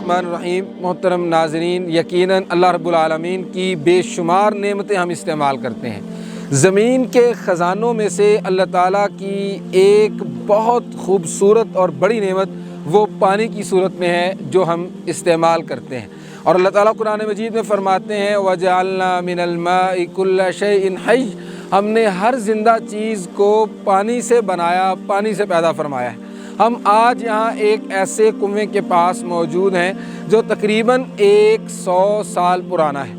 बिस्मिल्लाहिर्रहमानिर्रहीम। मोहतरम नाज़रीन, यकीनन अल्लाह रब्बुल आलमीन की बेशुमार नेमतें हम इस्तेमाल करते हैं। ज़मीन के ख़ज़ानों में से अल्लाह ताला की एक बहुत खूबसूरत और बड़ी नेमत वो पानी की सूरत में है जो हम इस्तेमाल करते हैं। और अल्लाह ताला कुरान मजीद में फ़रमाते हैं वजअलना मिनल माइ कुल्ल शैइन हय्य, हमने हर ज़िंदा चीज़ को पानी से बनाया, पानी से पैदा फरमाया है। हम आज यहाँ एक ऐसे कुएं के पास मौजूद हैं जो तकरीबन 100 साल पुराना है,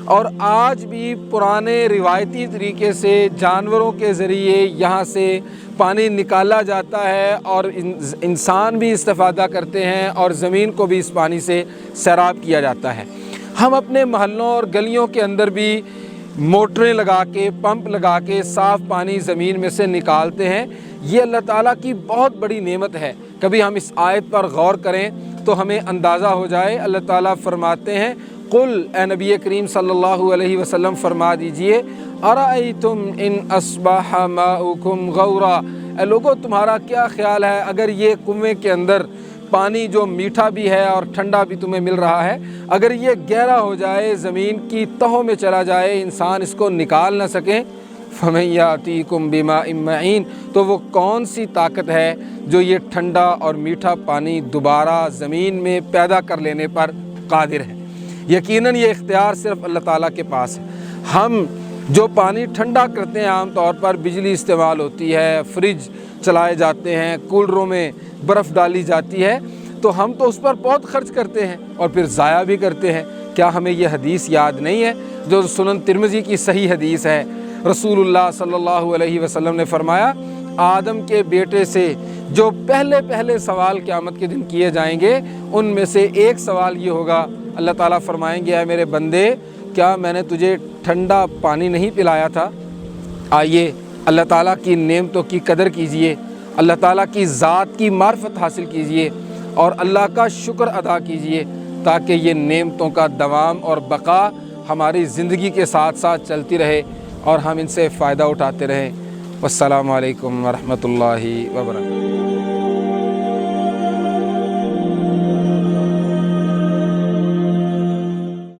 और आज भी पुराने रिवायती तरीके से जानवरों के ज़रिए यहाँ से पानी निकाला जाता है और इंसान भी इस्तेफ़ादा करते हैं और ज़मीन को भी इस पानी से सैराब किया जाता है। हम अपने महल्लों और गलियों के अंदर भी मोटरें लगा के, पंप लगा के साफ़ पानी ज़मीन में से निकालते हैं। ये अल्लाह ताला की बहुत बड़ी नेमत है। कभी हम इस आयत पर गौर करें तो हमें अंदाज़ा हो जाए। अल्लाह ताला फरमाते हैं, कुल ए नबी करीम सल्लल्लाहु अलैहि वसल्लम फरमा दीजिए, अराअयतुम इन अस्बह माउकुम गौरा, ए लोगो तुम्हारा क्या ख्याल है अगर ये कुएं के अंदर पानी जो मीठा भी है और ठंडा भी तुम्हें मिल रहा है, अगर ये गहरा हो जाए, ज़मीन की तहों में चला जाए, इंसान इसको निकाल ना सकें, फमन यातीकुम बिमाइन मईन, तो वो कौन सी ताकत है जो ये ठंडा और मीठा पानी दोबारा ज़मीन में पैदा कर लेने पर कादिर है। यकीनन ये इख्तियार सिर्फ़ अल्लाह ताला के पास है। हम जो पानी ठंडा करते हैं, आम तौर पर बिजली इस्तेमाल होती है, फ्रिज चलाए जाते हैं, कूलरों में बर्फ़ डाली जाती है, तो हम तो उस पर बहुत ख़र्च करते हैं और फिर ज़ाया भी करते हैं। क्या हमें ये हदीस याद नहीं है जो सुनन तिरमिज़ी की सही हदीस है? रसूलुल्लाह सल्लल्लाहु अलैहि वसल्लम ने फरमाया, आदम के बेटे से जो पहले पहले सवाल क़यामत के दिन किए जाएंगे, उनमें से एक सवाल ये होगा, अल्लाह ताला फरमाएंगे, ऐ मेरे बंदे, क्या मैंने तुझे ठंडा पानी नहीं पिलाया था? आइए अल्लाह ताला की नेमतों की कदर कीजिए, अल्लाह ताला की ज़ात की मार्फत हासिल कीजिए और अल्लाह का शुक्र अदा कीजिए, ताकि ये नेमतों का दवाम और बका हमारी ज़िंदगी के साथ साथ चलती रहे और हम इनसे फ़ायदा उठाते रहें। वस्सलामु अलैकुम वरहमतुल्लाहि वबरकातुहू।